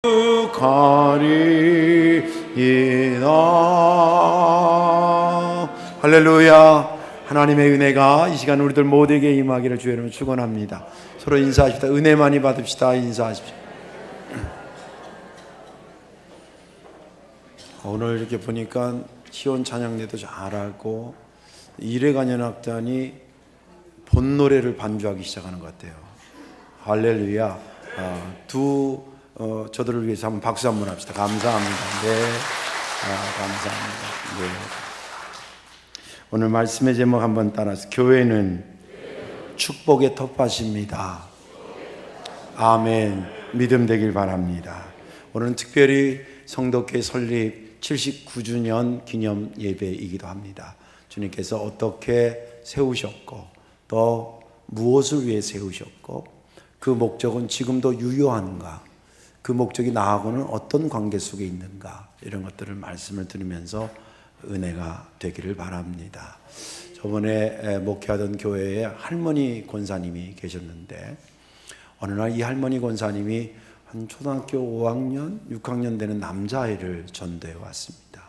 가리이다. 할렐루야. 하나님의 은혜가 이 시간 우리들 모두에게 임하기를 주의 이름으로 축원합니다. 서로 인사하십시다. 은혜 많이 받읍시다. 인사하십시오. 오늘 이렇게 보니까 시온 찬양대도 잘하고 이래관현악단이 본 노래를 반주하기 시작하는 것 같아요. 할렐루야. 저들을 위해서 한번 박수 한번 합시다. 감사합니다. 네, 감사합니다. 네. 오늘 말씀의 제목 한번 따라서 교회는 축복의 텃밭입니다. 아멘. 믿음 되길 바랍니다. 오늘은 특별히 성도교회 설립 79주년 기념 예배이기도 합니다. 주님께서 어떻게 세우셨고 또 무엇을 위해 세우셨고 그 목적은 지금도 유효한가, 그 목적이 나하고는 어떤 관계 속에 있는가, 이런 것들을 말씀을 들으면서 은혜가 되기를 바랍니다. 저번에 목회하던 교회에 할머니 권사님이 계셨는데 어느 날 이 할머니 권사님이 한 초등학교 5학년, 6학년 되는 남자아이를 전도해 왔습니다.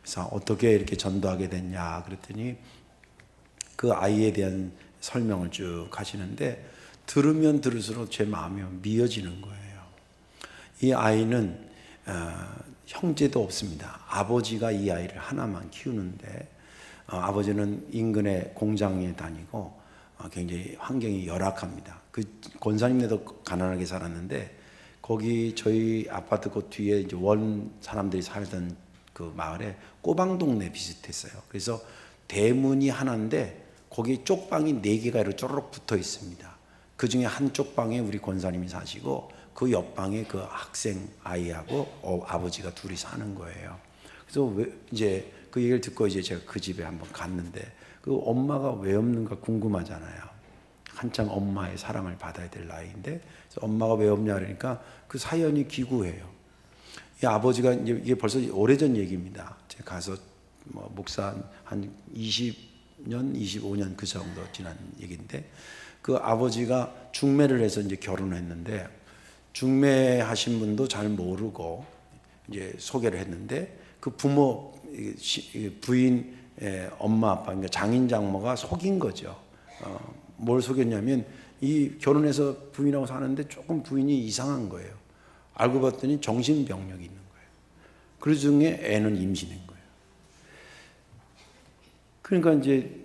그래서 어떻게 이렇게 전도하게 됐냐 그랬더니 그 아이에 대한 설명을 쭉 하시는데 들으면 들을수록 제 마음이 미어지는 거예요. 이 아이는 형제도 없습니다. 아버지가 이 아이를 하나만 키우는데 아버지는 인근의 공장에 다니고 굉장히 환경이 열악합니다. 그 권사님네도 가난하게 살았는데 거기 저희 아파트 그 뒤에 이제 원 사람들이 살던 그 마을에 꼬방동네 비슷했어요. 그래서 대문이 하나인데 거기 쪽방이 4개가 이렇게 쪼르륵 붙어 있습니다. 그 중에 한쪽 방에 우리 권사님이 사시고 그 옆방에 그 학생 아이하고 아버지가 둘이 사는 거예요. 그래서 이제 그 얘기를 듣고 이제 제가 그 집에 한번 갔는데 그 엄마가 왜 없는가 궁금하잖아요. 한창 엄마의 사랑을 받아야 될 나이인데 그래서 엄마가 왜 없냐 그러니까 그 사연이 기구해요. 이 아버지가 이게 벌써 오래전 얘기입니다. 제가 가서 뭐 목사 한 20년, 25년 그 정도 지난 얘기인데 그 아버지가 중매를 해서 이제 결혼했는데 중매하신 분도 잘 모르고 이제 소개를 했는데 그 부인 엄마 아빠 그러니까 장인 장모가 속인 거죠. 뭘 속였냐면 이 결혼해서 부인하고 사는데 조금 부인이 이상한 거예요. 알고 봤더니 정신병력이 있는 거예요. 그 중에 애는 임신인 거예요. 그러니까 이제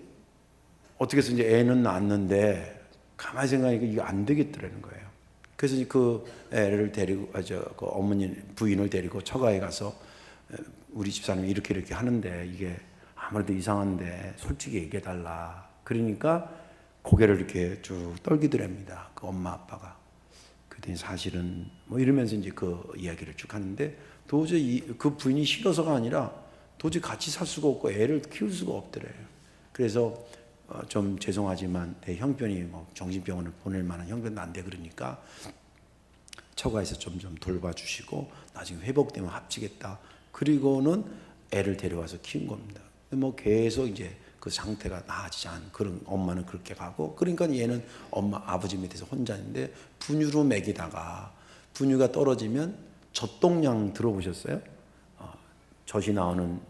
어떻게 해서 이제 애는 낳았는데 가만히 생각하니까 이거 안 되겠더라는 거예요. 그래서 그 애를 데리고 그 어머니 부인을 데리고 처가에 가서 우리 집사람이 이렇게 하는데 이게 아무래도 이상한데 솔직히 얘기해 달라. 그러니까 고개를 이렇게 쭉 떨기더랍니다. 그 엄마 아빠가. 그랬더니 사실은 뭐 이러면서 이제 그 이야기를 쭉 하는데 도저히 그 부인이 싫어서가 아니라 도저히 같이 살 수가 없고 애를 키울 수가 없더래요. 그래서 좀 죄송하지만 내 형편이 뭐 정신병원을 보낼 만한 형편도 안 돼 그러니까 처가에서 좀 돌봐주시고 나중에 회복되면 합치겠다. 그리고는 애를 데려와서 키운 겁니다. 뭐 계속 이제 그 상태가 나아지지 않은 그런 엄마는 그렇게 가고 그러니까 얘는 아버지 밑에서 혼자 있는데 분유로 먹이다가 분유가 떨어지면 젖동량 들어보셨어요? 젖이 나오는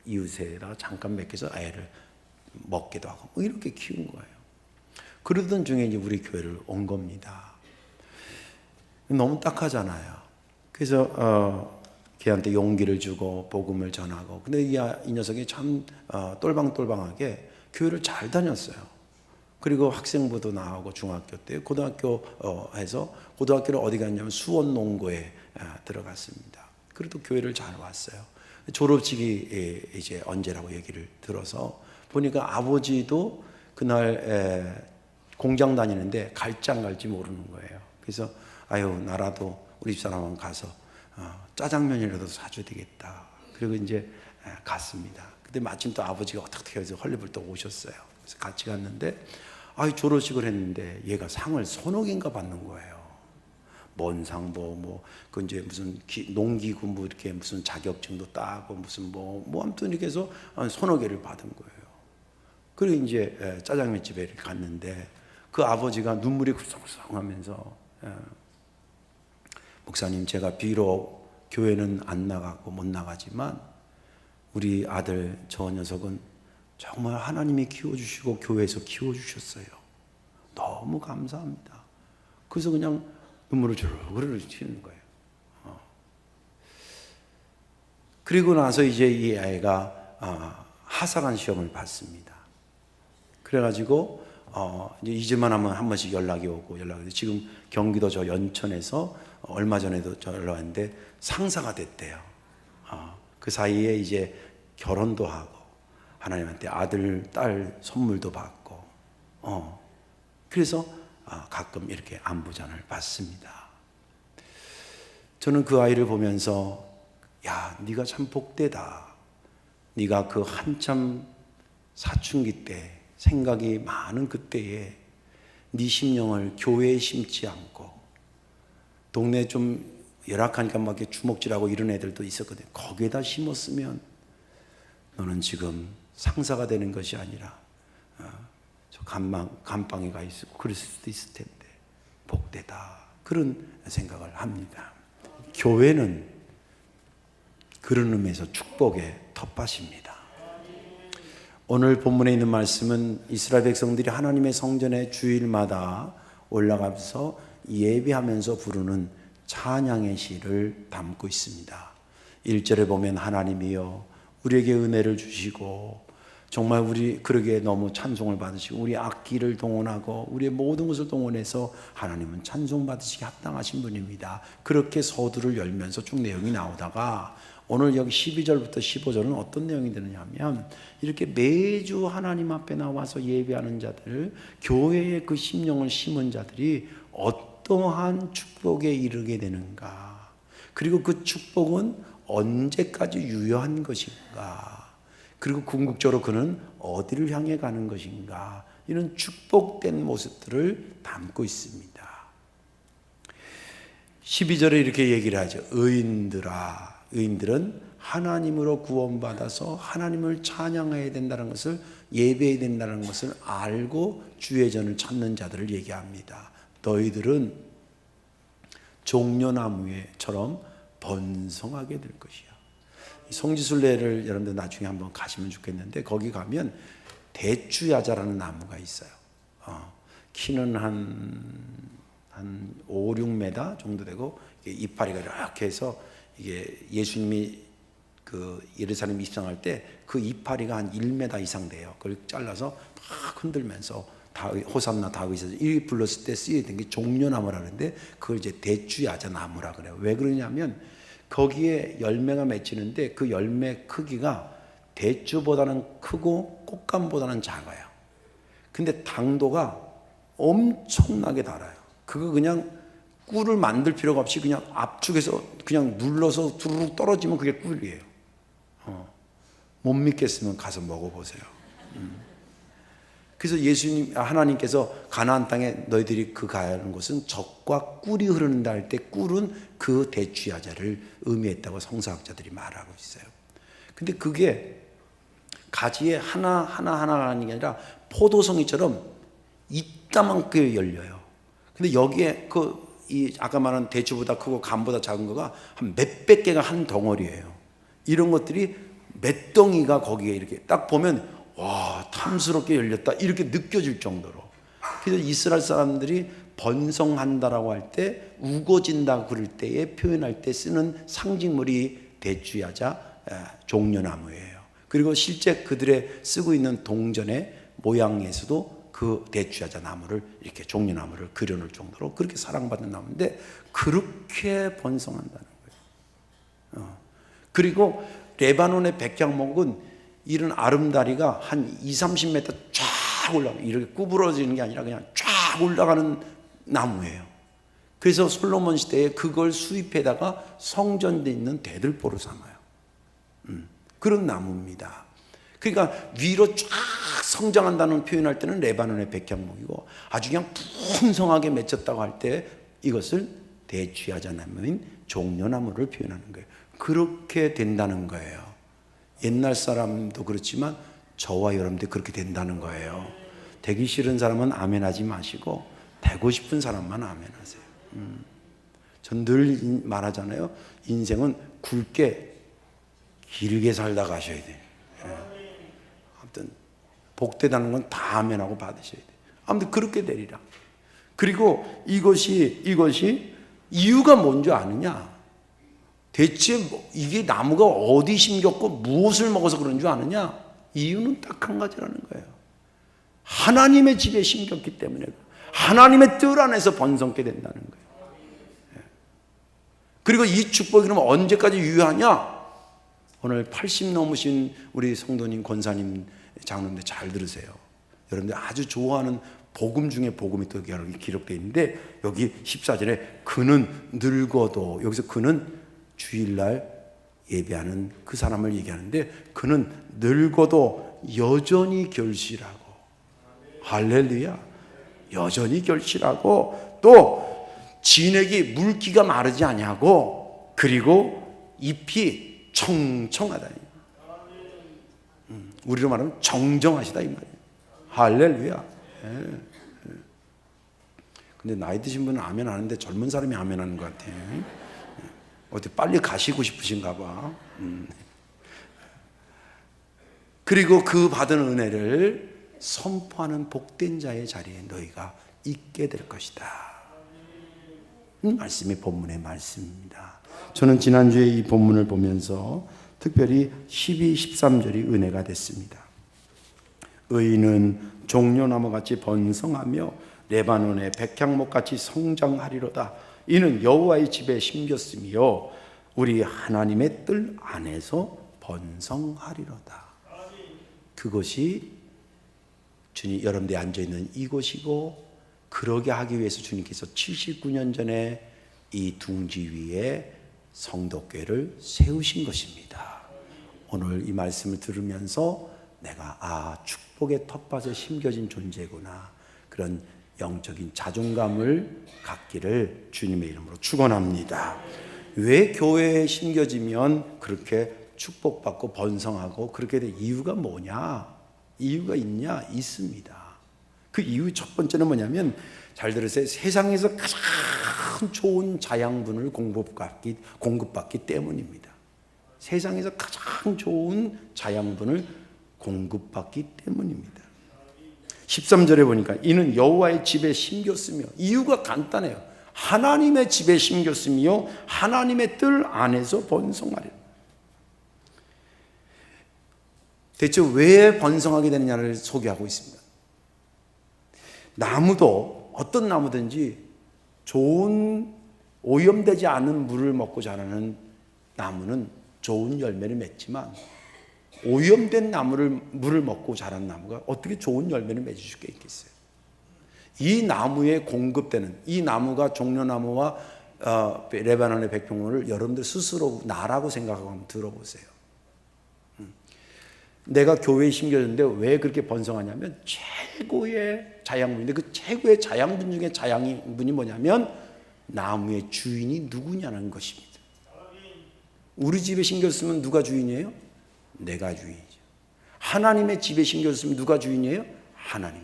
이웃에다가 잠깐 먹여서 애를 먹기도 하고 뭐 이렇게 키운 거예요. 그러던 중에 이제 우리 교회를 온 겁니다. 너무 딱하잖아요. 그래서 걔한테 용기를 주고 복음을 전하고 근데 이 녀석이 참 똘방똘방하게 교회를 잘 다녔어요. 그리고 학생부도 나오고 중학교 때 고등학교 해서 고등학교를 어디 갔냐면 수원농고에 들어갔습니다. 그래도 교회를 잘 왔어요. 졸업식이 이제 언제라고 얘기를 들어서 보니까 아버지도 그날 공장 다니는데 갈지 안 갈지 모르는 거예요. 그래서 아유 나라도 우리 집사람은 가서 짜장면이라도 사줘야 되겠다. 그리고 이제 갔습니다. 근데 마침 또 아버지가 어떻게 해서 헐리벌떡 오셨어요. 그래서 같이 갔는데 졸업식을 했는데 얘가 상을 서너 개인가 받는 거예요. 뭔 상 그 이제 무슨 농기구 뭐 이렇게 무슨 자격증도 따고 무슨 뭐 아무튼 이렇게 해서 서너 개를 받은 거예요. 그리고 이제 짜장면 집에 갔는데 그 아버지가 눈물이 글썽글썽하면서 목사님, 제가 비록 교회는 안 나가고 못 나가지만 우리 아들 저 녀석은 정말 하나님이 키워주시고 교회에서 키워주셨어요. 너무 감사합니다. 그래서 그냥 눈물을 주르르 튀는 거예요. 그리고 나서 이제 이 아이가 하사관 시험을 봤습니다. 그래가지고 이제 잊을만 하면 한 번씩 연락이 오고 지금 경기도 저 연천에서 얼마 전에도 저 연락 왔는데 상사가 됐대요. 그 사이에 이제 결혼도 하고 하나님한테 아들, 딸 선물도 받고 그래서 가끔 이렇게 안부전을 받습니다. 저는 그 아이를 보면서 야, 네가 참 복되다. 네가 그 한참 사춘기 때 생각이 많은 그때에 네 심령을 교회에 심지 않고 동네 좀 열악하니까 막 이렇게 주먹질하고 이런 애들도 있었거든요. 거기에다 심었으면 너는 지금 상사가 되는 것이 아니라 저 감방에 가 있고 그럴 수도 있을 텐데 복되다. 그런 생각을 합니다. 교회는 그런 의미에서 축복의 텃밭입니다. 오늘 본문에 있는 말씀은 이스라엘 백성들이 하나님의 성전에 주일마다 올라가서 예배하면서 부르는 찬양의 시를 담고 있습니다. 1절에 보면 하나님이여 우리에게 은혜를 주시고 정말 우리 그러기에 너무 찬송을 받으시고 우리 악기를 동원하고 우리의 모든 것을 동원해서 하나님은 찬송 받으시기 합당하신 분입니다. 그렇게 서두를 열면서 쭉 내용이 나오다가 오늘 여기 12절부터 15절은 어떤 내용이 되느냐 하면 이렇게 매주 하나님 앞에 나와서 예배하는 자들, 교회에 그 심령을 심은 자들이 어떠한 축복에 이르게 되는가, 그리고 그 축복은 언제까지 유효한 것인가, 그리고 궁극적으로 그는 어디를 향해 가는 것인가, 이런 축복된 모습들을 담고 있습니다. 12절에 이렇게 얘기를 하죠. 의인들아, 의인들은 하나님으로 구원받아서 하나님을 찬양해야 된다는 것을, 예배해야 된다는 것을 알고 주의 전을 찾는 자들을 얘기합니다. 너희들은 종려나무처럼 번성하게 될 것이야. 성지순례를 여러분들 나중에 한번 가시면 좋겠는데 거기 가면 대추야자라는 나무가 있어요. 키는 한 5, 6m 정도 되고 이파리가 이렇게 해서 이게 예수님이 그 예루살렘 입성할 때 그 이파리가 한 1m 이상 돼요. 그걸 잘라서 막 흔들면서 호산나 다윗에서 이 불렀을 때 쓰여진 게 종려나무라는데 그걸 이제 대추야자 나무라 그래요. 왜 그러냐면 거기에 열매가 맺히는데 그 열매 크기가 대추보다는 크고 꽃감보다는 작아요. 근데 당도가 엄청나게 달아요. 그거 그냥 꿀을 만들 필요가 없이 그냥 압축해서 그냥 눌러서 두루룩 떨어지면 그게 꿀이에요. 못 믿겠으면 가서 먹어보세요. 그래서 하나님께서 가나안 땅에 너희들이 그 가는 곳은 젖과 꿀이 흐른다 할 때 꿀은 그 대추야자를 의미했다고 성서학자들이 말하고 있어요. 근데 그게 가지에 하나가 아닌 게 아니라 포도송이처럼 이따만큼 열려요. 근데 여기에 아까 말한 대추보다 크고 감보다 작은 거가 한 몇백 개가 한 덩어리예요. 이런 것들이 몇 덩이가 거기에 이렇게 딱 보면 와, 탐스럽게 열렸다 이렇게 느껴질 정도로. 그래서 이스라엘 사람들이 번성한다라고 할 때, 우거진다 그럴 때에 표현할 때 쓰는 상징물이 대추야자 종려나무예요. 그리고 실제 그들의 쓰고 있는 동전의 모양에서도 그 대추야자 나무를 이렇게 종려나무를 그려놓을 정도로 그렇게 사랑받는 나무인데 그렇게 번성한다는 거예요. 그리고 레바논의 백향목은 이런 아름다리가 한 20-30m 쫙 올라가요. 이렇게 구부러지는 게 아니라 그냥 쫙 올라가는 나무예요. 그래서 솔로몬 시대에 그걸 수입해다가 성전에 있는 대들보로 삼아요. 그런 나무입니다. 그러니까 위로 쫙 성장한다는 표현할 때는 레바논의 백향목이고 아주 그냥 풍성하게 맺혔다고 할 때 이것을 대추야자 나무인 종려나무를 표현하는 거예요. 그렇게 된다는 거예요. 옛날 사람도 그렇지만 저와 여러분들이 그렇게 된다는 거예요. 되기 싫은 사람은 아멘하지 마시고 되고 싶은 사람만 아멘하세요. 전 늘 말하잖아요. 인생은 굵게 길게 살다 가셔야 돼. 아무튼 복되다는 건 다 아멘하고 받으셔야 돼. 아무튼 그렇게 되리라. 그리고 이것이 이유가 뭔지 아느냐? 대체 이게 나무가 어디 심겼고 무엇을 먹어서 그런 줄 아느냐? 이유는 딱 한 가지라는 거예요. 하나님의 집에 심겼기 때문에 하나님의 뜻 안에서 번성케 된다는 거예요. 그리고 이 축복이 그러면 언제까지 유효하냐? 오늘 80 넘으신 우리 성도님, 권사님, 장로님들 잘 들으세요. 여러분들 아주 좋아하는 복음 중에 복음이 또 기록되어 있는데, 여기 14절에 그는 늙어도, 여기서 그는 주일날 예배하는 그 사람을 얘기하는데, 그는 늙어도 여전히 결실하고, 할렐루야, 여전히 결실하고, 또 진액이 물기가 마르지 아니하고, 그리고 잎이 청청하다. 우리로 말하면 정정하시다 이 말이에요. 할렐루야. 근데 나이 드신 분은 아멘 하는데 젊은 사람이 아멘 하는 것 같아요. 어디 빨리 가시고 싶으신가 봐. 그리고 그 받은 은혜를 선포하는 복된 자의 자리에 너희가 있게 될 것이다. 말씀이 본문의 말씀입니다. 저는 지난주에 이 본문을 보면서 특별히 12, 13절이 은혜가 됐습니다. 의인은 종려나무같이 번성하며 레바논의 백향목같이 성장하리로다. 이는 여호와의 집에 심겼으며 우리 하나님의 뜰 안에서 번성하리로다. 그것이 주님 여러분들이 앉아있는 이곳이고, 그러게 하기 위해서 주님께서 79년 전에 이 둥지 위에 성도교회를 세우신 것입니다. 오늘 이 말씀을 들으면서 내가 축복의 텃밭에 심겨진 존재구나, 그런 영적인 자존감을 갖기를 주님의 이름으로 축원합니다. 왜 교회에 심겨지면 그렇게 축복받고 번성하고 그렇게 된 이유가 뭐냐? 이유가 있냐? 있습니다. 그 이유 첫 번째는 뭐냐면, 잘 들으세요. 세상에서 가장 좋은 자양분을 공급받기 때문입니다. 세상에서 가장 좋은 자양분을 공급받기 때문입니다. 13절에 보니까 이는 여호와의 집에 심겼으며, 이유가 간단해요. 하나님의 집에 심겼으며 하나님의 뜰 안에서 번성하리라. 대체 왜 번성하게 되느냐를 소개하고 있습니다. 나무도 어떤 나무든지 좋은 오염되지 않은 물을 먹고 자라는 나무는 좋은 열매를 맺지만, 오염된 물을 먹고 자란 나무가 어떻게 좋은 열매를 맺을 수가 있겠어요? 이 나무에 공급되는, 이 나무가 종려나무와 레바논의 백향목을 여러분들 스스로 나라고 생각하고 한번 들어보세요. 내가 교회에 심겨졌는데 왜 그렇게 번성하냐면 최고의 자양분인데, 그 최고의 자양분 중에 자양분이 뭐냐면 나무의 주인이 누구냐는 것입니다. 우리 집에 심겼으면 누가 주인이에요? 내가 주인이죠. 하나님의 집에 심겼으면 누가 주인이에요? 하나님.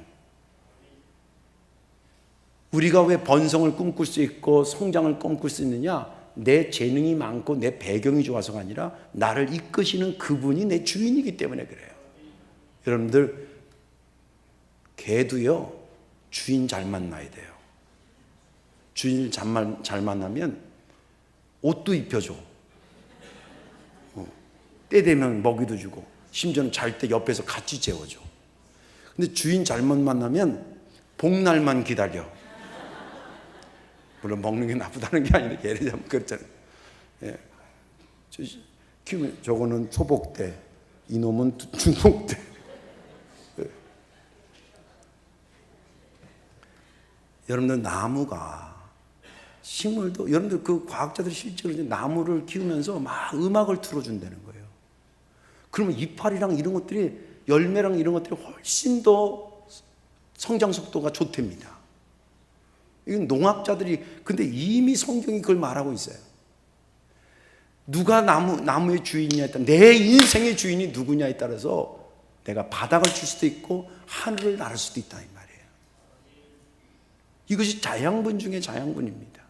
우리가 왜 번성을 꿈꿀 수 있고 성장을 꿈꿀 수 있느냐? 내 재능이 많고 내 배경이 좋아서가 아니라 나를 이끄시는 그분이 내 주인이기 때문에 그래요. 여러분들, 개도요 주인 잘 만나야 돼요. 주인을 잘 만나면 옷도 입혀줘, 때 되면 먹이도 주고, 심지어는 잘 때 옆에서 같이 재워줘. 근데 주인 잘못 만나면 복날만 기다려. 물론 먹는 게 나쁘다는 게 아니라 예를 들면 그렇잖아요. 예. 키우면 저거는 초복대, 이놈은 중복대. 예. 여러분들, 나무가, 식물도, 여러분들 그 과학자들이 실제로 나무를 키우면서 막 음악을 틀어준다는 거예요. 그러면 이파리랑 이런 것들이, 열매랑 이런 것들이 훨씬 더 성장 속도가 좋답니다. 이건 농학자들이, 근데 이미 성경이 그걸 말하고 있어요. 누가 나무의 주인이냐에 따라, 내 인생의 주인이 누구냐에 따라서 내가 바닥을 칠 수도 있고 하늘을 나를 수도 있다 이 말이에요. 이것이 자양분 중에 자양분입니다.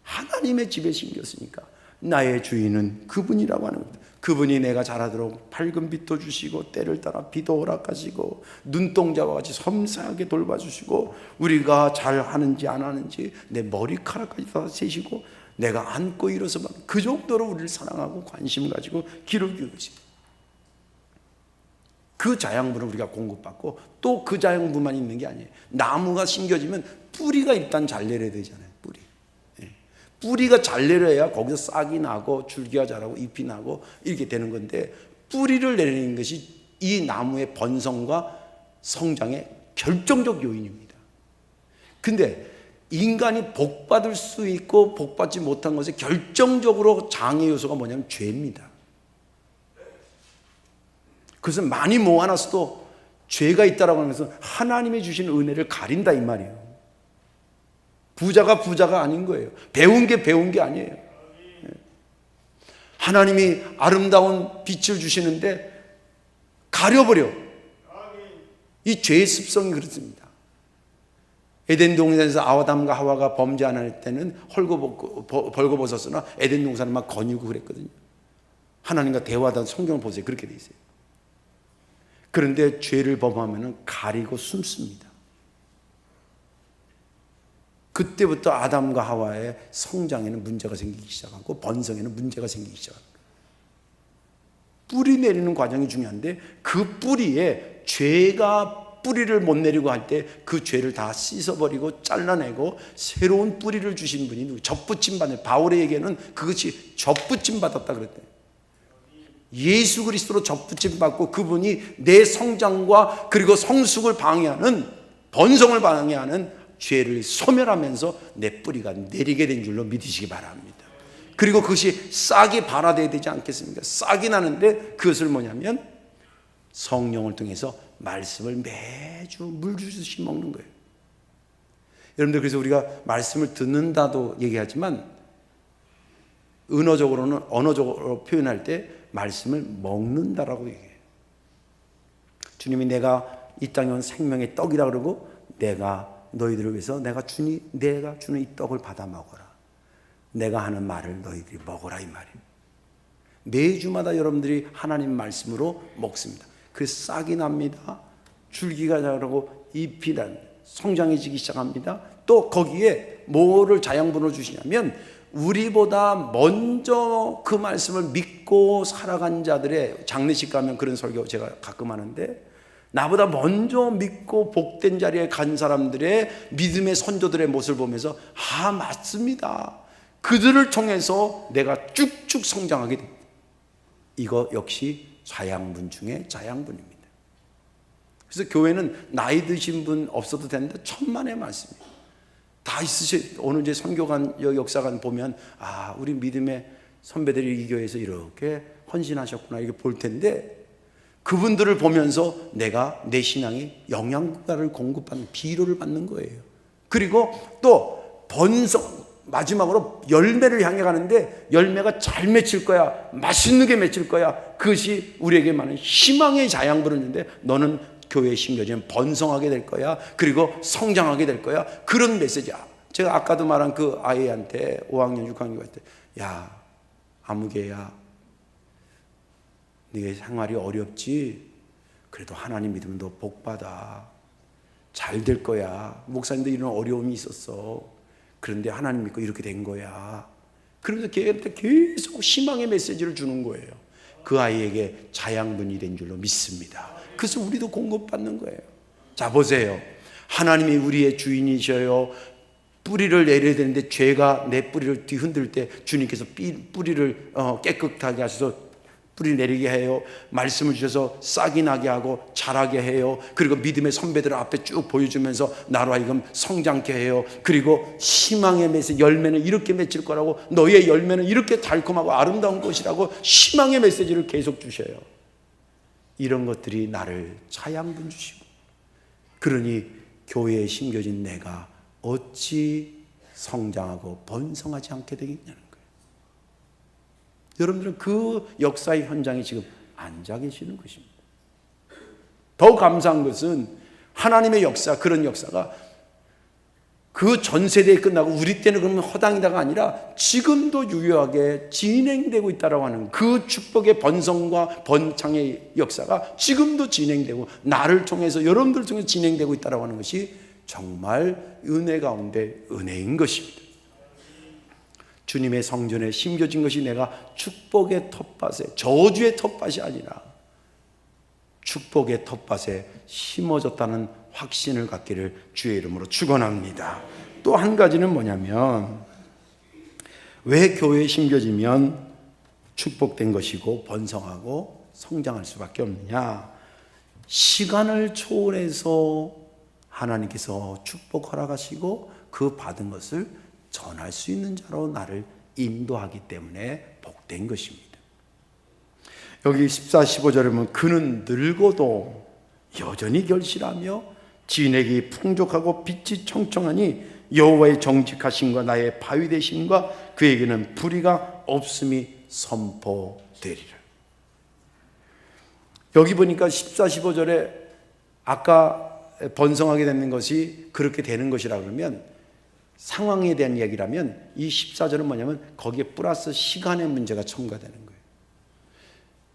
하나님의 집에 심겼으니까 나의 주인은 그분이라고 하는 겁니다. 그분이 내가 자라도록 밝은 빛도 주시고 때를 따라 비도 허락하시고 눈동자와 같이 섬세하게 돌봐주시고 우리가 잘하는지 안 하는지 내 머리카락까지 다 세시고 내가 앉고 일어서만 그 정도로 우리를 사랑하고 관심 가지고 기르고 계십니다. 그 자양분을 우리가 공급받고 또 그 자양분만 있는 게 아니에요. 나무가 심겨지면 뿌리가 일단 잘 내려야 되잖아요. 뿌리가 잘 내려야 거기서 싹이 나고 줄기가 자라고 잎이 나고 이렇게 되는 건데 뿌리를 내리는 것이 이 나무의 번성과 성장의 결정적 요인입니다. 근데 인간이 복받을 수 있고 복받지 못한 것에 결정적으로 장애 요소가 뭐냐면 죄입니다. 그래서 많이 모아놨어도 죄가 있다라고 하면서 하나님이 주신 은혜를 가린다 이 말이에요. 부자가 아닌 거예요. 배운 게 아니에요. 하나님이 아름다운 빛을 주시는데 가려버려. 이 죄의 습성이 그렇습니다. 에덴 동산에서 아담과 하와가 범죄 안 할 때는 벌거벗었으나 에덴 동산을 막 거닐고 그랬거든요. 하나님과 대화하던 성경을 보세요. 그렇게 돼 있어요. 그런데 죄를 범하면 가리고 숨습니다. 그때부터 아담과 하와의 성장에는 문제가 생기기 시작하고 번성에는 문제가 생기기 시작합니다. 뿌리 내리는 과정이 중요한데 그 뿌리에 죄가 뿌리를 못 내리고 할 때 그 죄를 다 씻어버리고 잘라내고 새로운 뿌리를 주신 분이 접붙임 받는 바울에게는 그것이 접붙임 받았다 그랬대요. 예수 그리스도로 접붙임 받고 그분이 내 성장과 그리고 성숙을 방해하는 번성을 방해하는 죄를 소멸하면서 내 뿌리가 내리게 된 줄로 믿으시기 바랍니다. 그리고 그것이 싹이 발화되어야 되지 않겠습니까? 싹이 나는데 그것을 뭐냐면 성령을 통해서 말씀을 매주 물 주듯이 먹는 거예요. 여러분들 그래서 우리가 말씀을 듣는다도 얘기하지만 언어적으로 표현할 때 말씀을 먹는다라고 얘기해요. 주님이 내가 이 땅에 온 생명의 떡이라 그러고 내가 너희들을 위해서 내가 주는 이 떡을 받아 먹어라. 내가 하는 말을 너희들이 먹어라 이 말입니다. 매주마다 여러분들이 하나님 말씀으로 먹습니다. 그래서 싹이 납니다. 줄기가 자라고 잎이 성장해지기 시작합니다. 또 거기에 뭐를 자양분을 주시냐면 우리보다 먼저 그 말씀을 믿고 살아간 자들의 장례식 가면 그런 설교 제가 가끔 하는데 나보다 먼저 믿고 복된 자리에 간 사람들의 믿음의 선조들의 모습을 보면서 맞습니다. 그들을 통해서 내가 쭉쭉 성장하게 됩니다. 이거 역시 자양분 중에 자양분입니다. 그래서 교회는 나이 드신 분 없어도 되는데 천만의 말씀이에요. 다 있으셔. 오늘 이제 선교관 역사관 보면 우리 믿음의 선배들이 이 교회에서 이렇게 헌신하셨구나 이렇게 볼 텐데 그분들을 보면서 내가 내 신앙이 영양가를 공급받는 비료를 받는 거예요. 그리고 또 마지막으로 열매를 향해 가는데 열매가 잘 맺힐 거야. 맛있는 게 맺힐 거야. 그것이 우리에게 많은 희망의 자양분을 주는데 너는 교회에 심겨지면 번성하게 될 거야. 그리고 성장하게 될 거야. 그런 메시지야. 제가 아까도 말한 그 아이한테 5학년 6학년 갈 때 아무개야 네가 생활이 어렵지? 그래도 하나님 믿으면 너 복받아. 잘 될 거야. 목사님도 이런 어려움이 있었어. 그런데 하나님 믿고 이렇게 된 거야. 그러면서 걔한테 계속 희망의 메시지를 주는 거예요. 그 아이에게 자양분이 된 줄로 믿습니다. 그래서 우리도 공급받는 거예요. 자 보세요. 하나님이 우리의 주인이셔요. 뿌리를 내려야 되는데 죄가 내 뿌리를 뒤흔들 때 주님께서 뿌리를 깨끗하게 하셔서 뿌리 내리게 해요. 말씀을 주셔서 싹이 나게 하고 자라게 해요. 그리고 믿음의 선배들 앞에 쭉 보여주면서 나로 하여금 성장케 해요. 그리고 희망의 메시지 열매는 이렇게 맺힐 거라고 너희의 열매는 이렇게 달콤하고 아름다운 것이라고 희망의 메시지를 계속 주셔요. 이런 것들이 나를 자양분 주시고 그러니 교회에 심겨진 내가 어찌 성장하고 번성하지 않게 되겠냐는 거예요. 여러분들은 그 역사의 현장에 지금 앉아 계시는 것입니다. 더 감사한 것은 하나님의 역사, 그런 역사가 그 전 세대에 끝나고 우리 때는 그러면 허당이다가 아니라 지금도 유효하게 진행되고 있다고 하는 그 축복의 번성과 번창의 역사가 지금도 진행되고 나를 통해서 여러분들을 통해서 진행되고 있다고 하는 것이 정말 은혜 가운데 은혜인 것입니다. 주님의 성전에 심겨진 것이 내가 축복의 텃밭에, 저주의 텃밭이 아니라 축복의 텃밭에 심어졌다는 확신을 갖기를 주의 이름으로 축원합니다. 또 한 가지는 뭐냐면, 왜 교회에 심겨지면 축복된 것이고 번성하고 성장할 수밖에 없느냐? 시간을 초월해서 하나님께서 축복 허락하시고 그 받은 것을 전할 수 있는 자로 나를 인도하기 때문에 복된 것입니다. 여기 14, 15절에 보면 그는 늙어도 여전히 결실하며 진액이 풍족하고 빛이 청청하니 여호와의 정직하심과 나의 바위 되심과 그에게는 불의가 없음이 선포되리라. 여기 보니까 14, 15절에 아까 번성하게 되는 것이 그렇게 되는 것이라 그러면 상황에 대한 이야기라면 이 14절은 뭐냐면 거기에 플러스 시간의 문제가 첨가되는 거예요.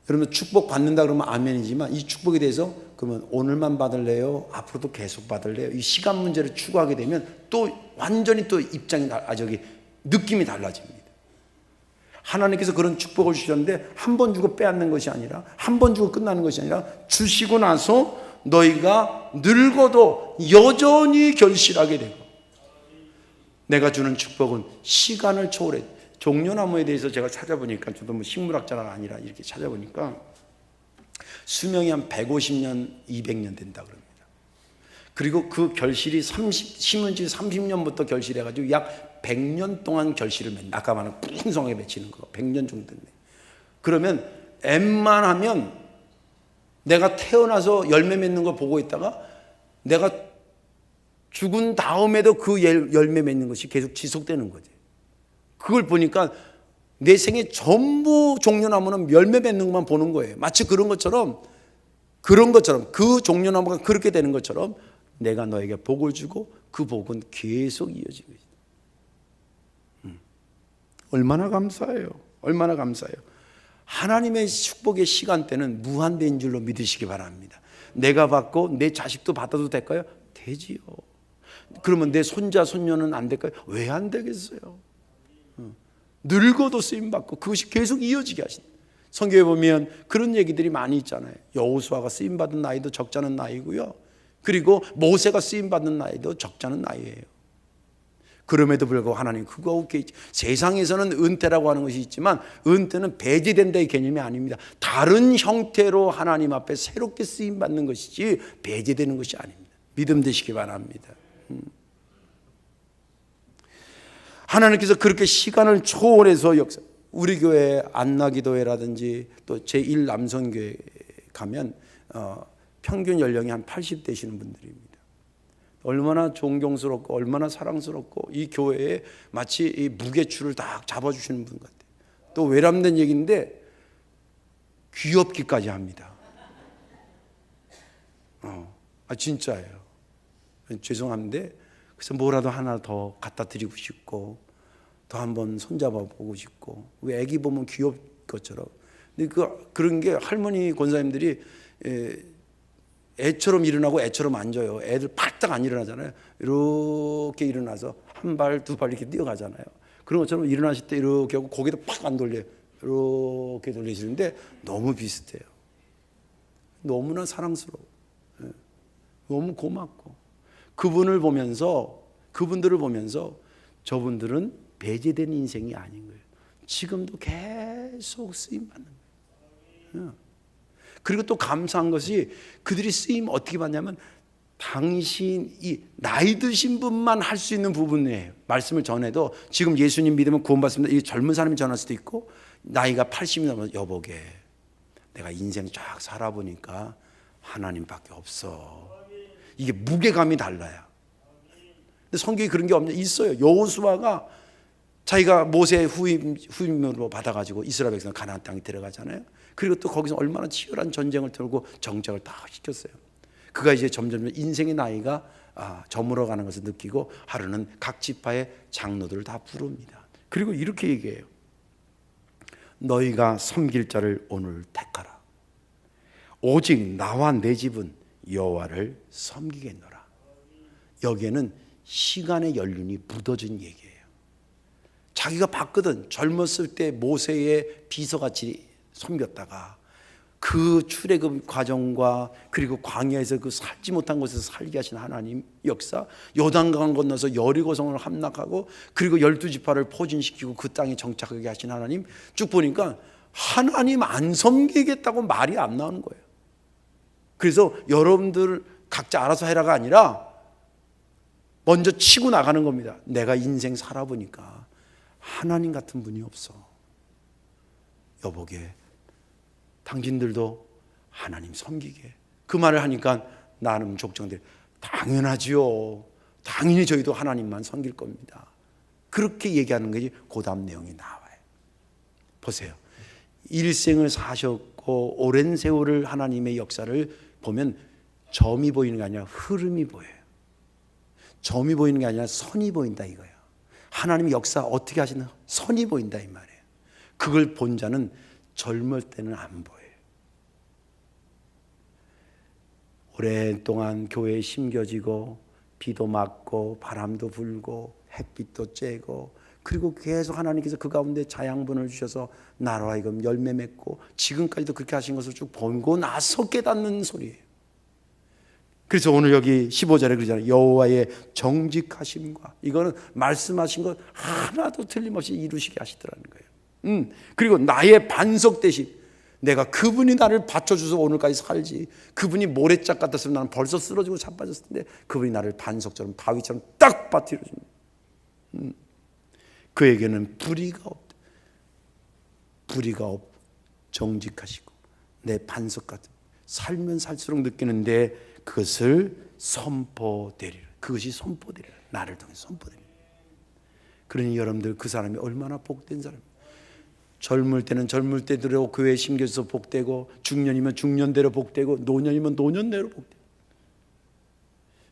여러분 축복 받는다 그러면 아멘이지만 이 축복에 대해서 그러면 오늘만 받을래요? 앞으로도 계속 받을래요? 이 시간 문제를 추구하게 되면 또 완전히 또 입장이 느낌이 달라집니다. 하나님께서 그런 축복을 주셨는데 한 번 주고 빼앗는 것이 아니라 한 번 주고 끝나는 것이 아니라 주시고 나서 너희가 늙어도 여전히 결실하게 되고 내가 주는 축복은 시간을 초월해. 종려나무에 대해서 제가 찾아보니까 저도 뭐 식물학자가 아니라 이렇게 찾아보니까 수명이 한 150년, 200년 된다 그럽니다. 그리고 그 결실이 심은 지 30년부터 결실해가지고 약 100년 동안 결실을 맺는, 아까 말한 풍성하게 맺히는 거 100년 정도 됐네. 그러면 웬만하면 내가 태어나서 열매 맺는 걸 보고 있다가 내가 죽은 다음에도 그 열매 맺는 것이 계속 지속되는 거지. 그걸 보니까 내 생에 전부 종려나무는 열매 맺는 것만 보는 거예요. 마치 그런 것처럼 그 종려나무가 그렇게 되는 것처럼 내가 너에게 복을 주고 그 복은 계속 이어지고 있어요. 얼마나 감사해요. 얼마나 감사해요. 하나님의 축복의 시간대는 무한대인 줄로 믿으시기 바랍니다. 내가 받고 내 자식도 받아도 될까요? 되지요. 그러면 내 손자 손녀는 안 될까요? 왜 안 되겠어요? 늙어도 쓰임받고 그것이 계속 이어지게 하신다. 성경에 보면 그런 얘기들이 많이 있잖아요. 여호수아가 쓰임받은 나이도 적잖은 나이고요. 그리고 모세가 쓰임받는 나이도 적잖은 나이예요. 그럼에도 불구하고 하나님 그거 오케이. 세상에서는 은퇴라고 하는 것이 있지만 은퇴는 배제된다의 개념이 아닙니다. 다른 형태로 하나님 앞에 새롭게 쓰임받는 것이지 배제되는 것이 아닙니다. 믿음 되시기 바랍니다. 하나님께서 그렇게 시간을 초월해서 역사, 우리 교회 안나기도회라든지 또 제1남성교회 가면 평균 연령이 한 80 되시는 분들입니다. 얼마나 존경스럽고 얼마나 사랑스럽고 이 교회에 마치 이 무게추를 딱 잡아주시는 분 같아요. 또 외람된 얘기인데 귀엽기까지 합니다. 진짜예요. 죄송한데 그래서 뭐라도 하나 더 갖다 드리고 싶고 더 한번 손잡아 보고 싶고 왜 애기 보면 귀여울 것처럼. 근데 그런 게 할머니 권사님들이 애처럼 일어나고 애처럼 앉아요. 애들 바짝 안 일어나잖아요. 이렇게 일어나서 한 발, 두 발 이렇게 뛰어가잖아요. 그런 것처럼 일어나실 때 이렇게 하고 고개도 팍 안 돌려요. 이렇게 돌리시는데 너무 비슷해요. 너무나 사랑스러워. 너무 고맙고 그분들을 보면서 저분들은 배제된 인생이 아닌 거예요. 지금도 계속 쓰임받는 거예요. 그리고 또 감사한 것이 그들이 쓰임 어떻게 받냐면 당신이 나이 드신 분만 할 수 있는 부분이에요. 말씀을 전해도 지금 예수님 믿으면 구원받습니다. 이 젊은 사람이 전할 수도 있고 나이가 80이 넘어서 여보게 내가 인생 쫙 살아보니까 하나님밖에 없어. 이게 무게감이 달라요. 근데 성경에 그런 게 없냐? 있어요. 여호수아가 자기가 모세의 후임으로 받아가지고 이스라엘 백성 가나안 땅에 들어가잖아요. 그리고 또 거기서 얼마나 치열한 전쟁을 들고 정착을 다 시켰어요. 그가 이제 점점 인생의 나이가 저물어가는 것을 느끼고 하루는 각 지파의 장로들을 다 부릅니다. 그리고 이렇게 얘기해요. 너희가 섬길 자를 오늘 택하라. 오직 나와 내 집은 여호와를 섬기겠노라. 여기에는 시간의 연륜이 묻어진 얘기예요. 자기가 봤거든. 젊었을 때 모세의 비서같이 섬겼다가 그 출애굽 과정과 그리고 광야에서 그 살지 못한 곳에서 살게 하신 하나님 역사, 요단강 건너서 여리고성을 함락하고 그리고 12지파를 포진시키고 그 땅에 정착하게 하신 하나님 쭉 보니까 하나님 안 섬기겠다고 말이 안 나오는 거예요. 그래서 여러분들 각자 알아서 해라가 아니라 먼저 치고 나가는 겁니다. 내가 인생 살아보니까 하나님 같은 분이 없어. 여보게 당신들도 하나님 섬기게. 그 말을 하니까 나는 족장들 당연하지요. 당연히 저희도 하나님만 섬길 겁니다. 그렇게 얘기하는 것이 그 다음 내용이 나와요. 보세요. 일생을 사셨고 오랜 세월을 하나님의 역사를 보면 점이 보이는 게 아니라 흐름이 보여요. 점이 보이는 게 아니라 선이 보인다 이거예요. 하나님의 역사 어떻게 하시나 선이 보인다 이 말이에요. 그걸 본 자는 젊을 때는 안 보여요. 오랫동안 교회에 심겨지고 비도 맞고 바람도 불고 햇빛도 쬐고 그리고 계속 하나님께서 그 가운데 자양분을 주셔서 나로 하여금 열매 맺고 지금까지도 그렇게 하신 것을 쭉 보고 나서 깨닫는 소리예요. 그래서 오늘 여기 15절에 그러잖아요. 여호와의 정직하심과 이거는 말씀하신 것 하나도 틀림없이 이루시게 하시더라는 거예요. 그리고 나의 반석 대신 내가 그분이 나를 받쳐줘서 오늘까지 살지 그분이 모래짝 같았으면 나는 벌써 쓰러지고 자빠졌을 텐데 그분이 나를 반석처럼 바위처럼 딱 받들어줍니다. 그에게는 불의가 없다. 불의가 없고 정직하시고 내 반석 같은 살면 살수록 느끼는데 그것을 선포되리라. 그것이 선포되리라. 나를 통해 선포되리라. 그러니 여러분들 그 사람이 얼마나 복된 사람입니까? 젊을 때는 젊을 때대로 교회에 심겨서 복되고 중년이면 중년대로 복되고 노년이면 노년대로 복되고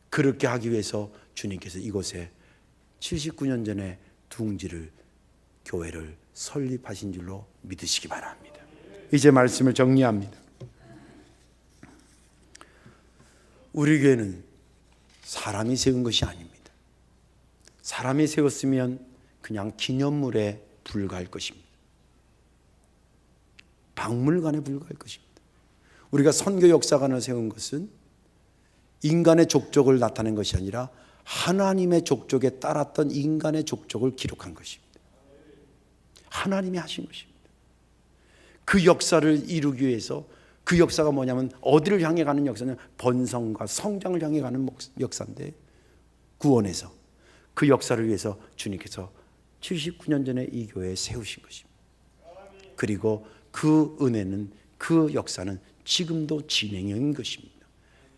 그렇게 하기 위해서 주님께서 이곳에 79년 전에 둥지를 교회를 설립하신 줄로 믿으시기 바랍니다. 이제 말씀을 정리합니다. 우리 교회는 사람이 세운 것이 아닙니다. 사람이 세웠으면 그냥 기념물에 불과할 것입니다. 박물관에 불과할 것입니다. 우리가 선교 역사관을 세운 것은 인간의 족적을 나타낸 것이 아니라 하나님의 족적에 따랐던 인간의 족적을 기록한 것입니다. 하나님이 하신 것입니다. 그 역사를 이루기 위해서 그 역사가 뭐냐면 어디를 향해 가는 역사는 번성과 성장을 향해 가는 역사인데 구원에서 그 역사를 위해서 주님께서 79년 전에 이 교회에 세우신 것입니다. 그리고 그 은혜는 그 역사는 지금도 진행형인 것입니다.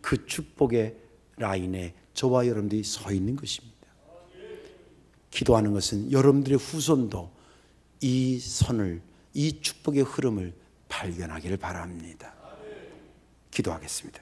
그 축복의 라인에 저와 여러분들이 서 있는 것입니다. 기도하는 것은 여러분들의 후손도 이 선을 이 축복의 흐름을 발견하기를 바랍니다. 기도하겠습니다.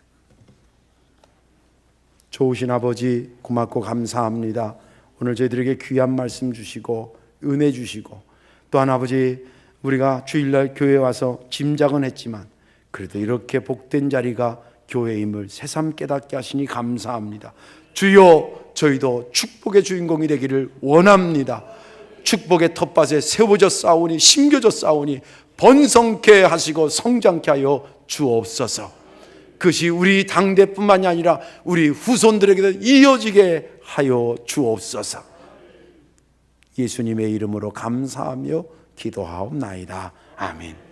좋으신 아버지 고맙고 감사합니다. 오늘 저희들에게 귀한 말씀 주시고 은혜 주시고 또한 아버지 우리가 주일날 교회에 와서 짐작은 했지만 그래도 이렇게 복된 자리가 교회임을 새삼 깨닫게 하시니 감사합니다. 주여 저희도 축복의 주인공이 되기를 원합니다. 축복의 텃밭에 세워져 싸우니 심겨져 싸우니 번성케 하시고 성장케 하여 주옵소서. 그것이 우리 당대뿐만이 아니라 우리 후손들에게도 이어지게 하여 주옵소서. 예수님의 이름으로 감사하며 기도하옵나이다. 아멘.